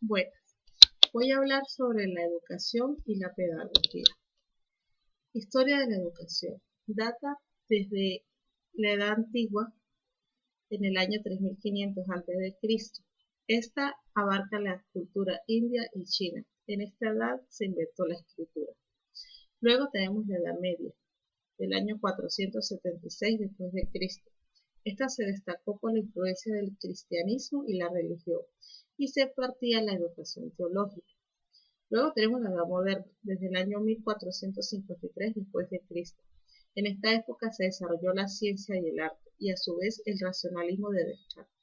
Buenas, voy a hablar sobre la educación y la pedagogía. Historia de la educación. Data desde la Edad Antigua, en el año 3500 a.C. Esta abarca la cultura india y china. En esta edad se inventó la escritura. Luego tenemos la Edad Media, del año 476 después de Cristo. Esta se destacó por la influencia del cristianismo y la religión, y se partía la educación teológica. Luego tenemos la Edad Moderna, desde el año 1453 después de Cristo. En esta época se desarrolló la ciencia y el arte, y a su vez el racionalismo de Descartes.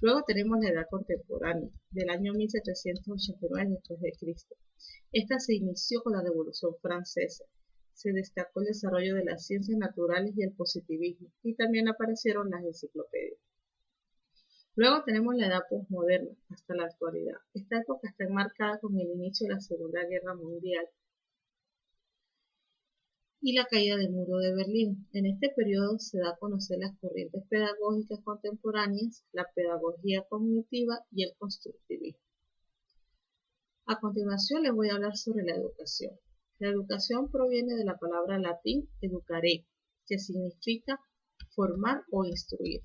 Luego tenemos la Edad Contemporánea, del año 1789 después de Cristo. Esta se inició con la Revolución Francesa. Se destacó el desarrollo de las ciencias naturales y el positivismo, y también aparecieron las enciclopedias. Luego tenemos la edad posmoderna, hasta la actualidad. Esta época está enmarcada con el inicio de la Segunda Guerra Mundial y la caída del muro de Berlín. En este periodo se da a conocer las corrientes pedagógicas contemporáneas, la pedagogía cognitiva y el constructivismo. A continuación les voy a hablar sobre la educación. La educación proviene de la palabra latín educare, que significa formar o instruir.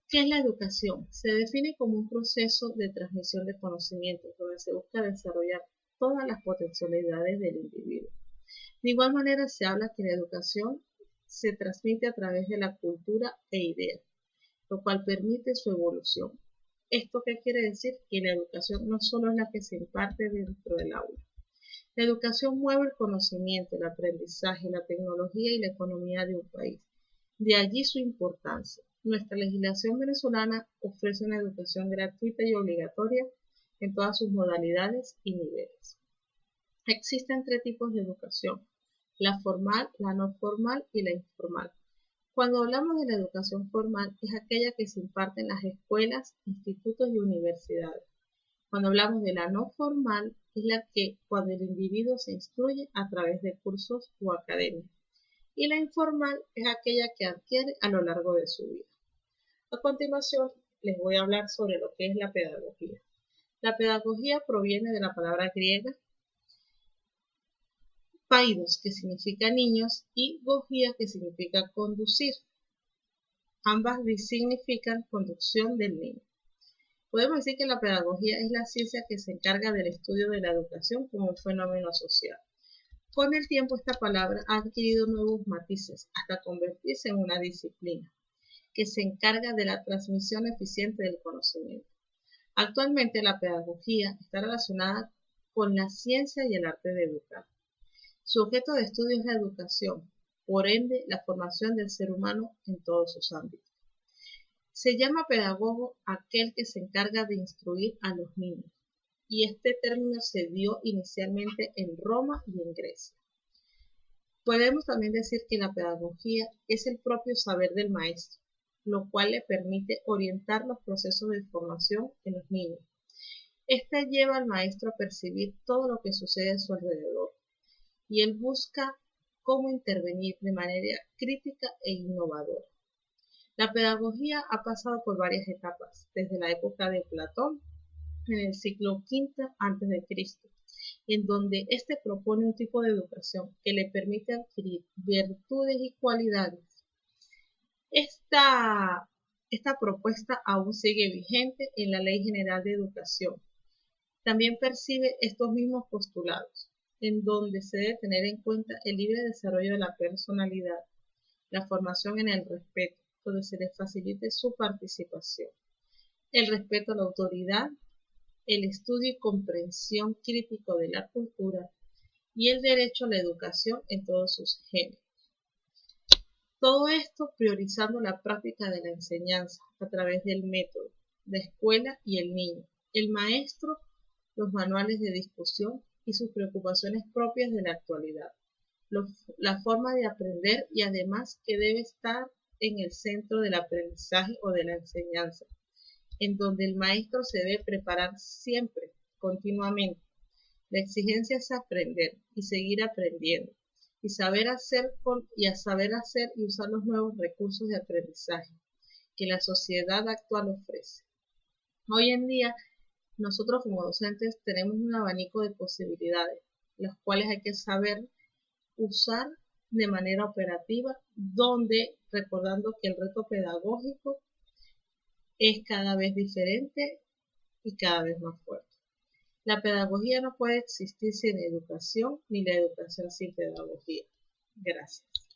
¿Qué es la educación? Se define como un proceso de transmisión de conocimientos donde se busca desarrollar todas las potencialidades del individuo. De igual manera se habla que la educación se transmite a través de la cultura e ideas, lo cual permite su evolución. ¿Esto qué quiere decir? Que la educación no solo es la que se imparte dentro del aula. La educación mueve el conocimiento, el aprendizaje, la tecnología y la economía de un país. De allí su importancia. Nuestra legislación venezolana ofrece una educación gratuita y obligatoria en todas sus modalidades y niveles. Existen tres tipos de educación: la formal, la no formal y la informal. Cuando hablamos de la educación formal, es aquella que se imparte en las escuelas, institutos y universidades. Cuando hablamos de la no formal, es la que cuando el individuo se instruye a través de cursos o academias. Y la informal es aquella que adquiere a lo largo de su vida. A continuación, les voy a hablar sobre lo que es la pedagogía. La pedagogía proviene de la palabra griega paidos, que significa niños, y gogía, que significa conducir. Ambas significan conducción del niño. Podemos decir que la pedagogía es la ciencia que se encarga del estudio de la educación como un fenómeno social. Con el tiempo esta palabra ha adquirido nuevos matices hasta convertirse en una disciplina que se encarga de la transmisión eficiente del conocimiento. Actualmente la pedagogía está relacionada con la ciencia y el arte de educar. Su objeto de estudio es la educación, por ende la formación del ser humano en todos sus ámbitos. Se llama pedagogo aquel que se encarga de instruir a los niños, y este término se dio inicialmente en Roma y en Grecia. Podemos también decir que la pedagogía es el propio saber del maestro, lo cual le permite orientar los procesos de formación en los niños. Este lleva al maestro a percibir todo lo que sucede a su alrededor, y él busca cómo intervenir de manera crítica e innovadora. La pedagogía ha pasado por varias etapas, desde la época de Platón, en el siglo V a.C., en donde éste propone un tipo de educación que le permite adquirir virtudes y cualidades. Esta propuesta aún sigue vigente en la Ley General de Educación. También percibe estos mismos postulados, en donde se debe tener en cuenta el libre desarrollo de la personalidad, la formación en el respeto, donde se les facilite su participación, el respeto a la autoridad, el estudio y comprensión crítico de la cultura y el derecho a la educación en todos sus géneros. Todo esto priorizando la práctica de la enseñanza a través del método, la escuela y el niño, el maestro, los manuales de discusión y sus preocupaciones propias de la actualidad, la forma de aprender y además que debe estar en el centro del aprendizaje o de la enseñanza, en donde el maestro se debe preparar siempre, continuamente. La exigencia es aprender y seguir aprendiendo, y saber hacer y usar los nuevos recursos de aprendizaje que la sociedad actual ofrece. Hoy en día nosotros como docentes tenemos un abanico de posibilidades, las cuales hay que saber usar de manera operativa, donde recordando que el reto pedagógico es cada vez diferente y cada vez más fuerte. La pedagogía no puede existir sin educación, ni la educación sin pedagogía. Gracias.